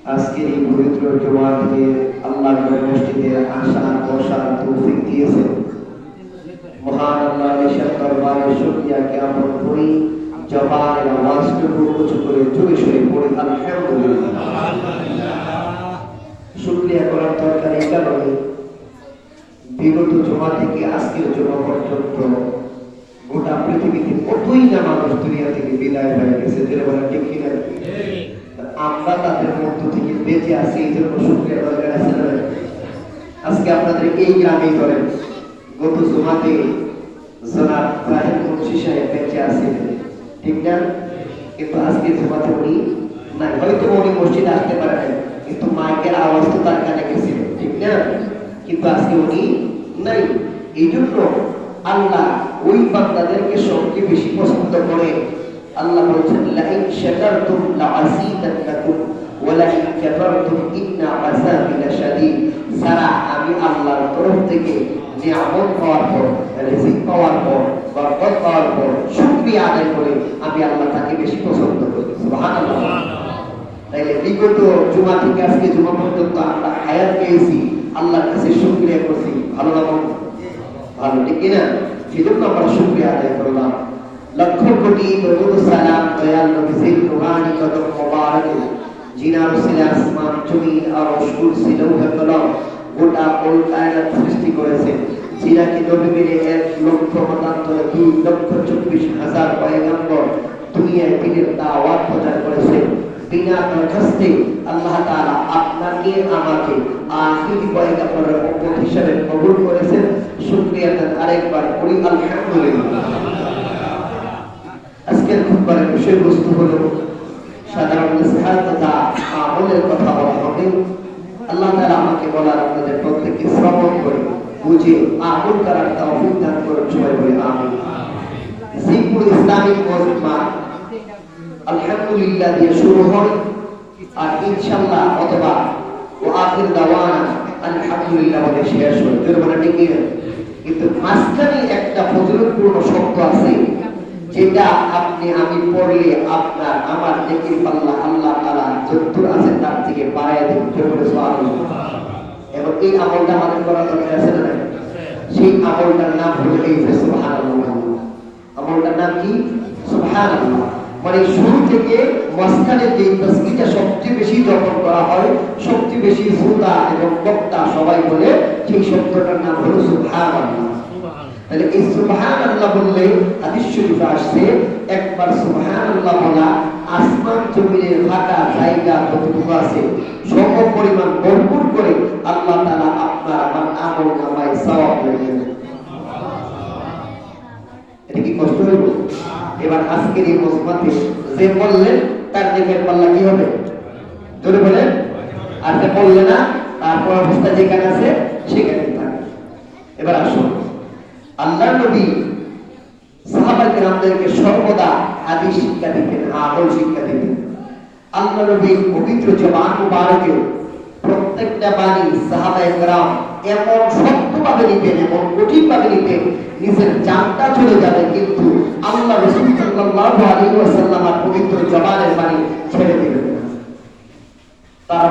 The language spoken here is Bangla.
আজকের এই পবিত্র জুমাতে আল্লাহর মসজিদে আসার বসার তৌফিক দিয়েছেন। মহান আল্লাহর ইশার দরবারে শুকরিয়া জ্ঞাপন করি, জবানের আওয়াজটুকু উঁচু করে জোরে সোরে পড়ি আলহামদুলিল্লাহ। শুকরিয়া করার দরকার এই কারণে, বিগত জুমা থেকে আজকের জুমা পর্যন্ত গোটা পৃথিবীতে কতই না মানুষ দুনিয়া থেকে বিদায় হয়ে গেছে, যেটা বলা ঠিক কিনা? আমরা তাদের মধ্য থেকে বেঁচে আছি, এই জন্য শুকরিয়া দরকার আছে না? আজকে আপনাদের এই গ্রামেই ধরেন, গত জুমাতে জনাব জাহিদ মুন্সি সাহেব বেঁচে আছেন, ঠিক না? কিন্তু আজকে জুমাতে উনি নাই। হয়তো উনি মসজিদে আসতে পারেন, কিন্তু মাইকের আওয়াজ তো তার কানে গেছিল, ঠিক না? কিন্তু আজকে উনি নাই। এই জন্য আল্লাহ ওই বান্দাদেরকে সবচেয়ে বেশি পছন্দ করে। আল্লাহ বলেছেন, লাইন শাকারতুম লাআযীদান্নাকুম ওয়া লাইন কাফারতুম ইন্না আযাবি লাশাদীদ। সারা আমি আল্লাহর তরফ থেকে নিয়ামত পাওয়ার পর, রিজিক পাওয়ার পর, বরকত পাওয়ার পর শুকরিয়া আদায় করে আমি আল্লাহ তাকে বেশি পছন্দ করি। সুবহানাল্লাহ। তাইলে বিগত জুমা থেকে আজকে জুমা পর্যন্ত আমরা হায়াত পেয়েছি, আল্লাহর কাছে শুকরিয়া করছি। ভালো না? ভালো, ঠিক কিনা? সেজন্য আমরা শুকরিয়া আদায় করলাম। লক্ষ কোটি দরুদ সালাম দয়াল নবীজির নুরানি কদম মোবারকে, জিনার উসিলে আসমান জমিন আর কুরসি লৌহ কলম গোটা কোল কায়নাত সৃষ্টি করেছেন, যিনাকে নবী মেনে 1,24,000 পয়গম্বর দুনিয়ায় দিনের দাওয়াত প্রচার করেছেন। বিনা দরখাস্তে আল্লাহ তাআলা আপনাকে আমাকে আখিরি পয়গম্বরের উম্মত হিসেবে কবুল করেছেন। শুকরিয়া দেন আরেকবার করি আলহামদুলিল্লাহ। আজকের খুতবার বিষয়বস্তু হলো সাধারণ নসিহত তথা আমলের কথা বলা হবে। আল্লাহ তাআলা আমাকে বলার আপনাদের প্রত্যেককে শ্রবণ করে বুঝে আমল করার তৌফিক দান করুন। সবাই বলি আমিন। জিকুল ইসলামিক মজমা আলহামদুলিল্লাহ দিয়ে শুরু হয়, আর ইনশাআল্লাহ অথবা ও আখির দাওয়ানা আলহামদুলিল্লাহ বলে শেষ হয়। যেটা ঠিক না? কিন্তু মাঝখানে একটা ফজিলতপূর্ণ শব্দ আছে, যেটা আপনি আমি পড়লে আপনার আমার নেকির পাল্লা আল্লাহ তাআলা যতদূর আছে তার থেকে বাড়ায় দেন। সুবহানাল্লাহ। এবং এই আমলটা আমাদের করা দরকার আছে না? সেই আমলটার নাম হলো এই যে সুবহানাল্লাহ। আমলটার নাম কি? সুবহানাল্লাহ। মানে শুরু থেকে মাঝখানে যে তাসবিহটা সবচেয়ে বেশি জপন করা হয়, সবচেয়ে বেশি শ্রোতা এবং বক্তা সবাই বলে, সেই শব্দটার নাম হলো সুবহানাল্লাহ। তাহলে এই সুবহানাল্লাহ বললে হাদিস শরীফে আসছে, একবার সুবহানাল্লাহ বলা আসমান জমিনের ফাঁকা জায়গা যতটুকু আছে সম পরিমাণ ভরপুর করে আল্লাহ তাআলা আপনার আমার আমল নামায় সওয়াব লিখে দেন। এটা কি কষ্ট হইব? এবার আজকের এই মজমাতে যে বললেন তার নেকের পাল্লা কি হবে? জোরে বলেন। আর যে বললে না, তারপর অবস্থা যেখানে আছে সেখানেই থাকে। এবার আসুন, আল্লাহর নবী সাহাবায়ে কেরামদেরকে সর্বদা হাদিস শিক্ষা দিতেন, আমল শিক্ষা দিতেন। আল্লাহর নবীর পবিত্র জবান মুবারকে প্রত্যেকটা বাণী সাহাবায়ে কেরাম এমন শক্তভাবে নিতেন, এমন কঠিনভাবে নিতেন, নিজের জানটা চলে যাবে কিন্তু আল্লাহ রাসূল সাল্লাল্লাহু আলাইহি ওয়াসাল্লামের পবিত্র জবানের বাণী ছেড়ে দিবেন না। তার